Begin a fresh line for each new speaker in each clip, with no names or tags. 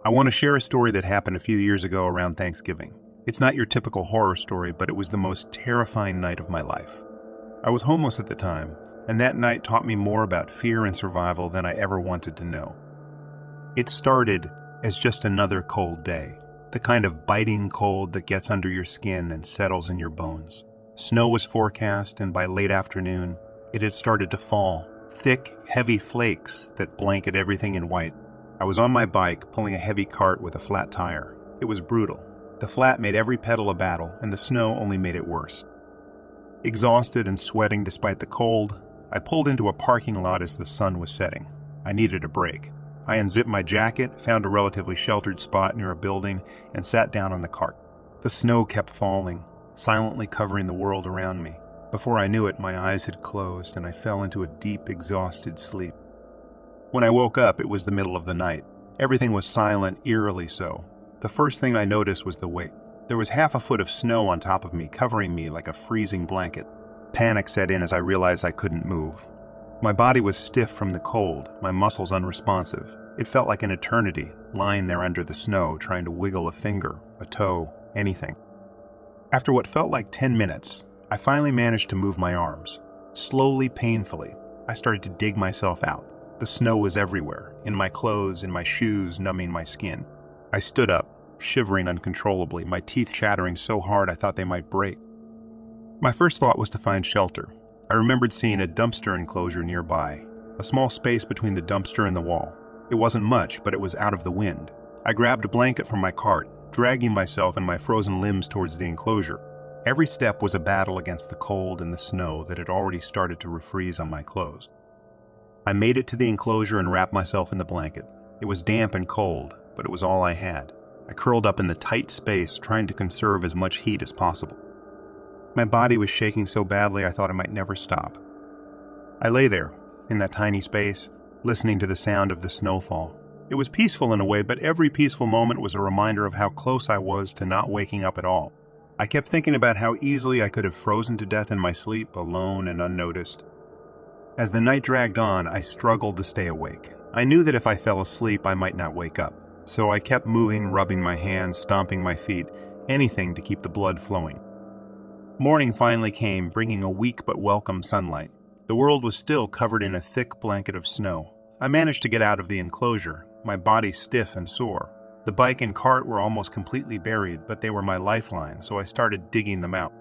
I want to share a story that happened a few years ago around Thanksgiving. It's not your typical horror story, but it was the most terrifying night of my life. I was homeless at the time, and that night taught me more about fear and survival than I ever wanted to know. It started as just another cold day, the kind of biting cold that gets under your skin and settles in your bones. Snow was forecast, and by late afternoon, it had started to fall, thick, heavy flakes that blanket everything in white. I was on my bike, pulling a heavy cart with a flat tire. It was brutal. The flat made every pedal a battle, and the snow only made it worse. Exhausted and sweating despite the cold, I pulled into a parking lot as the sun was setting. I needed a break. I unzipped my jacket, found a relatively sheltered spot near a building, and sat down on the cart. The snow kept falling, silently covering the world around me. Before I knew it, my eyes had closed, and I fell into a deep, exhausted sleep. When I woke up, it was the middle of the night. Everything was silent, eerily so. The first thing I noticed was the weight. There was half a foot of snow on top of me, covering me like a freezing blanket. Panic set in as I realized I couldn't move. My body was stiff from the cold, my muscles unresponsive. It felt like an eternity, lying there under the snow, trying to wiggle a finger, a toe, anything. After what felt like 10 minutes, I finally managed to move my arms. Slowly, painfully, I started to dig myself out. The snow was everywhere, in my clothes, in my shoes, numbing my skin. I stood up, shivering uncontrollably, my teeth chattering so hard I thought they might break. My first thought was to find shelter. I remembered seeing a dumpster enclosure nearby, a small space between the dumpster and the wall. It wasn't much, but it was out of the wind. I grabbed a blanket from my cart, dragging myself and my frozen limbs towards the enclosure. Every step was a battle against the cold and the snow that had already started to refreeze on my clothes. I made it to the enclosure and wrapped myself in the blanket. It was damp and cold, but it was all I had. I curled up in the tight space, trying to conserve as much heat as possible. My body was shaking so badly I thought I might never stop. I lay there, in that tiny space, listening to the sound of the snowfall. It was peaceful in a way, but every peaceful moment was a reminder of how close I was to not waking up at all. I kept thinking about how easily I could have frozen to death in my sleep, alone and unnoticed. As the night dragged on, I struggled to stay awake. I knew that if I fell asleep, I might not wake up. So I kept moving, rubbing my hands, stomping my feet, anything to keep the blood flowing. Morning finally came, bringing a weak but welcome sunlight. The world was still covered in a thick blanket of snow. I managed to get out of the enclosure, my body stiff and sore. The bike and cart were almost completely buried, but they were my lifeline, so I started digging them out.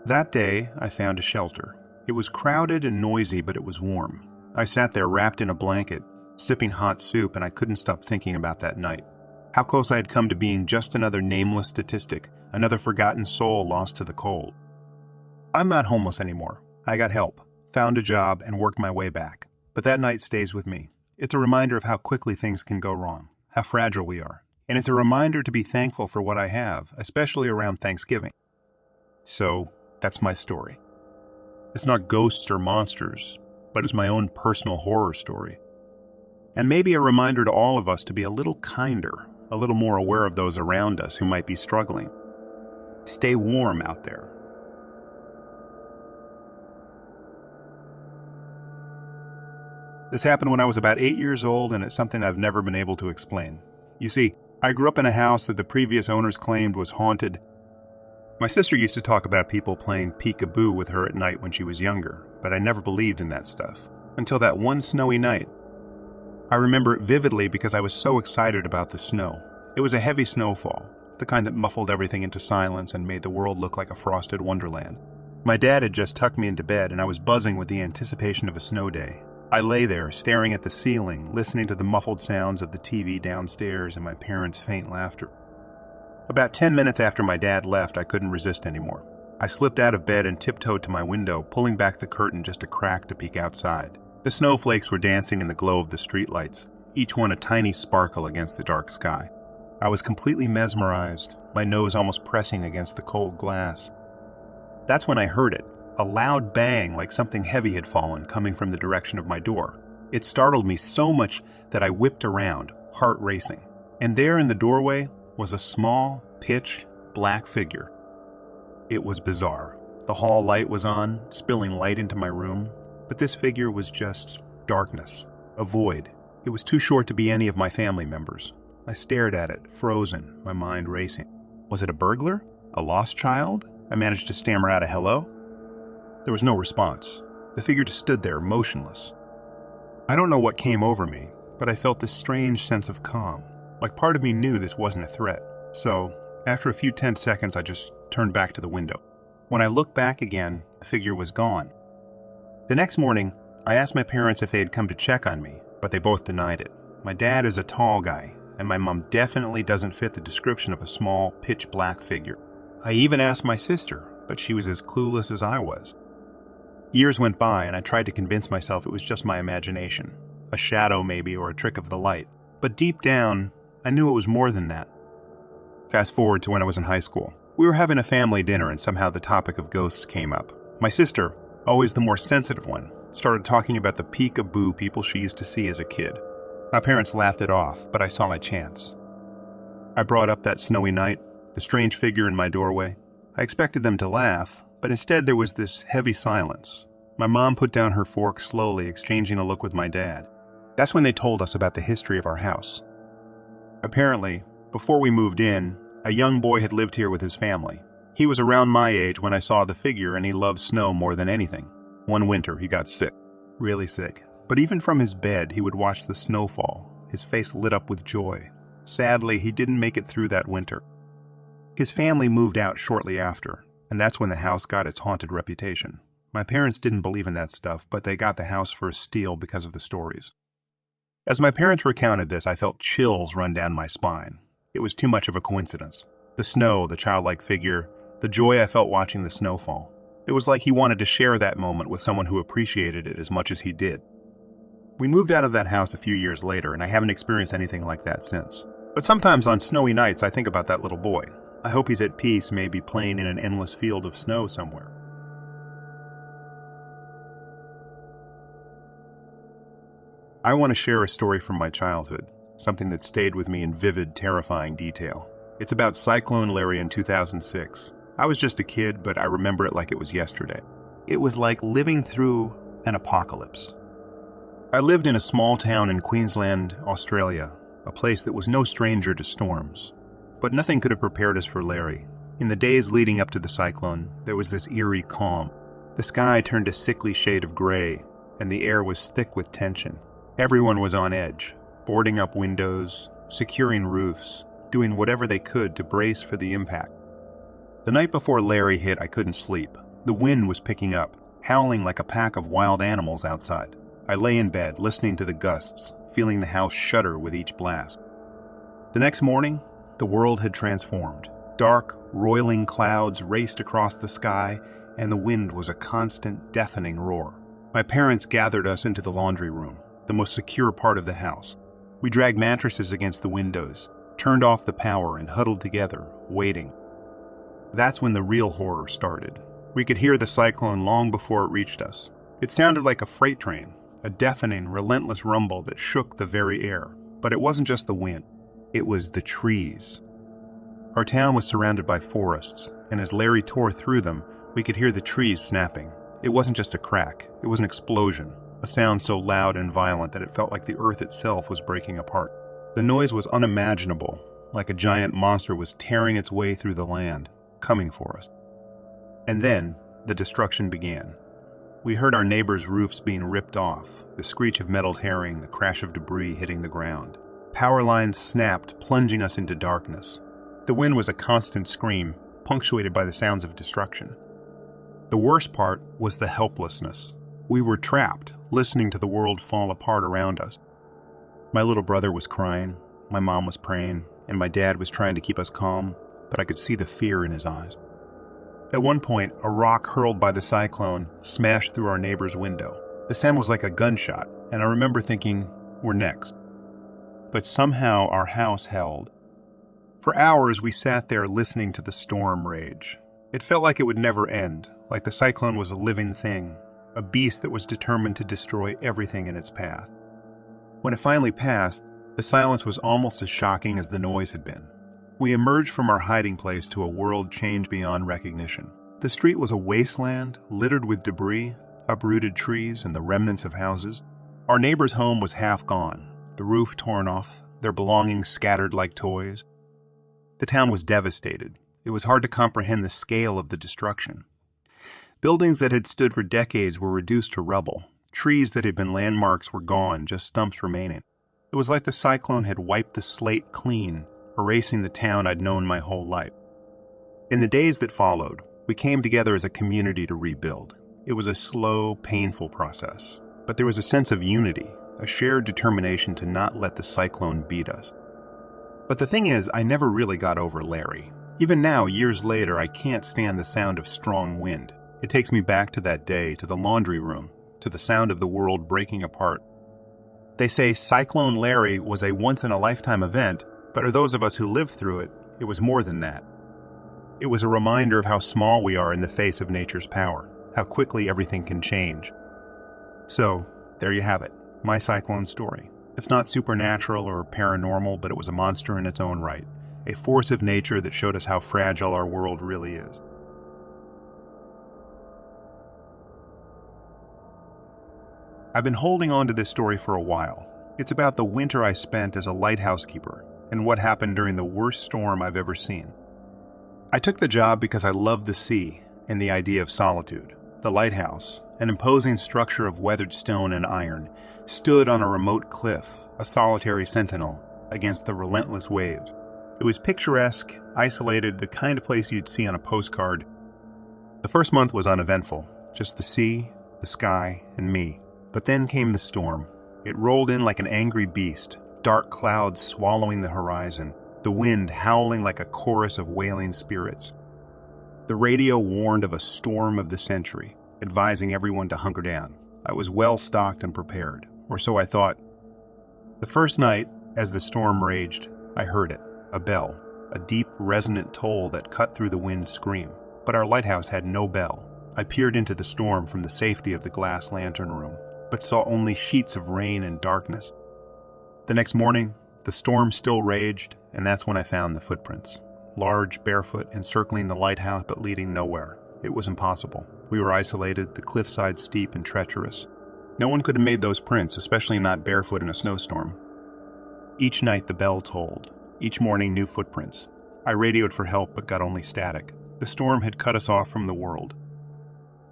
That day, I found a shelter. It was crowded and noisy, but it was warm. I sat there wrapped in a blanket, sipping hot soup, and I couldn't stop thinking about that night. How close I had come to being just another nameless statistic, another forgotten soul lost to the cold. I'm not homeless anymore. I got help, found a job, and worked my way back. But that night stays with me. It's a reminder of how quickly things can go wrong, how fragile we are. And it's a reminder to be thankful for what I have, especially around Thanksgiving. So, that's my story. It's not ghosts or monsters, but it's my own personal horror story. And maybe a reminder to all of us to be a little kinder, a little more aware of those around us who might be struggling. Stay warm out there. This happened when I was about 8 years old, and it's something I've never been able to explain. You see, I grew up in a house that the previous owners claimed was haunted. My sister used to talk about people playing peekaboo with her at night when she was younger, but I never believed in that stuff. Until that one snowy night. I remember it vividly because I was so excited about the snow. It was a heavy snowfall, the kind that muffled everything into silence and made the world look like a frosted wonderland. My dad had just tucked me into bed, and I was buzzing with the anticipation of a snow day. I lay there, staring at the ceiling, listening to the muffled sounds of the TV downstairs and my parents' faint laughter. About 10 minutes after my dad left, I couldn't resist anymore. I slipped out of bed and tiptoed to my window, pulling back the curtain just a crack to peek outside. The snowflakes were dancing in the glow of the streetlights, each one a tiny sparkle against the dark sky. I was completely mesmerized, my nose almost pressing against the cold glass. That's when I heard it, a loud bang like something heavy had fallen coming from the direction of my door. It startled me so much that I whipped around, heart racing. And there in the doorway was a small, pitch black figure. It was bizarre. The hall light was on, spilling light into my room, but this figure was just darkness, a void. It was too short to be any of my family members. I stared at it, frozen, my mind racing. Was it a burglar? A lost child? I managed to stammer out a hello. There was no response. The figure just stood there, motionless. I don't know what came over me, but I felt this strange sense of calm, like part of me knew this wasn't a threat. So, after a few tense seconds, I just turned back to the window. When I looked back again, the figure was gone. The next morning, I asked my parents if they had come to check on me, but they both denied it. My dad is a tall guy, and my mom definitely doesn't fit the description of a small, pitch-black figure. I even asked my sister, but she was as clueless as I was. Years went by, and I tried to convince myself it was just my imagination. A shadow, maybe, or a trick of the light. But deep down, I knew it was more than that. Fast forward to when I was in high school. We were having a family dinner, and somehow the topic of ghosts came up. My sister, always the more sensitive one, started talking about the peek-a-boo people she used to see as a kid. My parents laughed it off, but I saw my chance. I brought up that snowy night, the strange figure in my doorway. I expected them to laugh, but instead there was this heavy silence. My mom put down her fork slowly, exchanging a look with my dad. That's when they told us about the history of our house. Apparently, before we moved in, a young boy had lived here with his family. He was around my age when I saw the figure, and he loved snow more than anything. One winter, he got sick. Really sick. But even from his bed, he would watch the snow fall, his face lit up with joy. Sadly, he didn't make it through that winter. His family moved out shortly after, and that's when the house got its haunted reputation. My parents didn't believe in that stuff, but they got the house for a steal because of the stories. As my parents recounted this, I felt chills run down my spine. It was too much of a coincidence. The snow, the childlike figure, the joy I felt watching the snowfall. It was like he wanted to share that moment with someone who appreciated it as much as he did. We moved out of that house a few years later, and I haven't experienced anything like that since. But sometimes on snowy nights, I think about that little boy. I hope he's at peace, maybe playing in an endless field of snow somewhere. I want to share a story from my childhood, something that stayed with me in vivid, terrifying detail. It's about Cyclone Larry in 2006. I was just a kid, but I remember it like it was yesterday. It was like living through an apocalypse. I lived in a small town in Queensland, Australia, a place that was no stranger to storms. But nothing could have prepared us for Larry. In the days leading up to the cyclone, there was this eerie calm. The sky turned a sickly shade of gray, and the air was thick with tension. Everyone was on edge, boarding up windows, securing roofs, doing whatever they could to brace for the impact. The night before Larry hit, I couldn't sleep. The wind was picking up, howling like a pack of wild animals outside. I lay in bed, listening to the gusts, feeling the house shudder with each blast. The next morning, the world had transformed. Dark, roiling clouds raced across the sky, and the wind was a constant, deafening roar. My parents gathered us into the laundry room, the most secure part of the house. We dragged mattresses against the windows, turned off the power, and huddled together, waiting. That's when the real horror started. We could hear the cyclone long before it reached us. It sounded like a freight train, a deafening, relentless rumble that shook the very air. But it wasn't just the wind. It was the trees. Our town was surrounded by forests, and as Larry tore through them, we could hear the trees snapping. It wasn't just a crack, it was an explosion, a sound so loud and violent that it felt like the earth itself was breaking apart. The noise was unimaginable, like a giant monster was tearing its way through the land, coming for us. And then, the destruction began. We heard our neighbors' roofs being ripped off, the screech of metal tearing, the crash of debris hitting the ground. Power lines snapped, plunging us into darkness. The wind was a constant scream, punctuated by the sounds of destruction. The worst part was the helplessness. We were trapped, listening to the world fall apart around us. My little brother was crying, my mom was praying, and my dad was trying to keep us calm, but I could see the fear in his eyes. At one point, a rock hurled by the cyclone smashed through our neighbor's window. The sound was like a gunshot, and I remember thinking, we're next. But somehow our house held. For hours we sat there listening to the storm rage. It felt like it would never end, like the cyclone was a living thing, a beast that was determined to destroy everything in its path. When it finally passed, the silence was almost as shocking as the noise had been. We emerged from our hiding place to a world changed beyond recognition. The street was a wasteland, littered with debris, uprooted trees, and the remnants of houses. Our neighbor's home was half gone, the roof torn off, their belongings scattered like toys. The town was devastated. It was hard to comprehend the scale of the destruction. Buildings that had stood for decades were reduced to rubble. Trees that had been landmarks were gone, just stumps remaining. It was like the cyclone had wiped the slate clean, erasing the town I'd known my whole life. In the days that followed, we came together as a community to rebuild. It was a slow, painful process, but there was a sense of unity, a shared determination to not let the cyclone beat us. But the thing is, I never really got over Larry. Even now, years later, I can't stand the sound of strong wind. It takes me back to that day, to the laundry room, to the sound of the world breaking apart. They say Cyclone Larry was a once-in-a-lifetime event, but for those of us who lived through it, it was more than that. It was a reminder of how small we are in the face of nature's power, how quickly everything can change. So, there you have it, my cyclone story. It's not supernatural or paranormal, but it was a monster in its own right, a force of nature that showed us how fragile our world really is. I've been holding on to this story for a while. It's about the winter I spent as a lighthouse keeper and what happened during the worst storm I've ever seen. I took the job because I loved the sea and the idea of solitude. The lighthouse, an imposing structure of weathered stone and iron, stood on a remote cliff, a solitary sentinel, against the relentless waves. It was picturesque, isolated, the kind of place you'd see on a postcard. The first month was uneventful, just the sea, the sky, and me. But then came the storm. It rolled in like an angry beast, dark clouds swallowing the horizon, the wind howling like a chorus of wailing spirits. The radio warned of a storm of the century, advising everyone to hunker down. I was well stocked and prepared, or so I thought. The first night, as the storm raged, I heard it, a bell, a deep, resonant toll that cut through the wind's scream. But our lighthouse had no bell. I peered into the storm from the safety of the glass lantern room, but saw only sheets of rain and darkness. The next morning, the storm still raged, and that's when I found the footprints. Large, barefoot, encircling the lighthouse but leading nowhere. It was impossible. We were isolated, the cliffside steep and treacherous. No one could have made those prints, especially not barefoot in a snowstorm. Each night the bell tolled. Each morning new footprints. I radioed for help but got only static. The storm had cut us off from the world.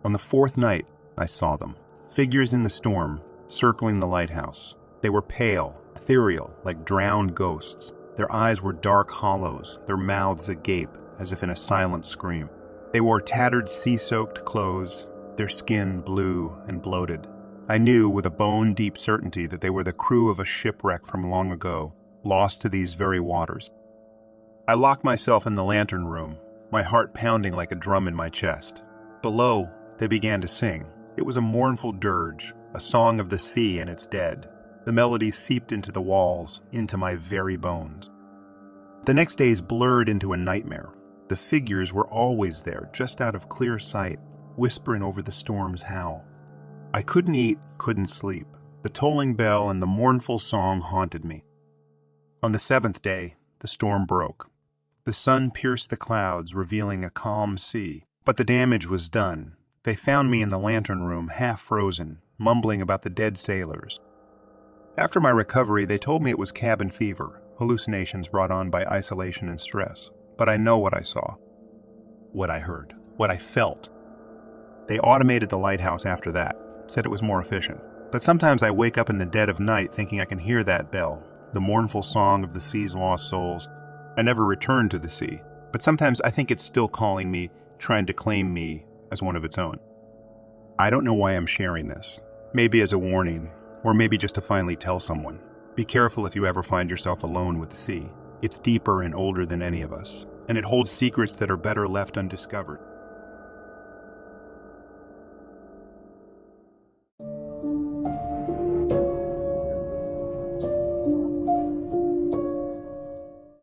On the fourth night, I saw them. Figures in the storm, circling the lighthouse. They were pale, ethereal, like drowned ghosts. Their eyes were dark hollows, their mouths agape, as if in a silent scream. They wore tattered, sea-soaked clothes, their skin blue and bloated. I knew with a bone-deep certainty that they were the crew of a shipwreck from long ago, lost to these very waters. I locked myself in the lantern room, my heart pounding like a drum in my chest. Below, they began to sing. It was a mournful dirge, a song of the sea and its dead. The melody seeped into the walls, into my very bones. The next days blurred into a nightmare. The figures were always there, just out of clear sight, whispering over the storm's howl. I couldn't eat, couldn't sleep. The tolling bell and the mournful song haunted me. On the seventh day, the storm broke. The sun pierced the clouds, revealing a calm sea. But the damage was done. They found me in the lantern room, half frozen, mumbling about the dead sailors. After my recovery, they told me it was cabin fever, hallucinations brought on by isolation and stress. But I know what I saw, what I heard, what I felt. They automated the lighthouse after that, said it was more efficient. But sometimes I wake up in the dead of night thinking I can hear that bell, the mournful song of the sea's lost souls. I never returned to the sea, but sometimes I think it's still calling me, trying to claim me as one of its own. I don't know why I'm sharing this. Maybe as a warning, or maybe just to finally tell someone. Be careful if you ever find yourself alone with the sea. It's deeper and older than any of us, and it holds secrets that are better left undiscovered.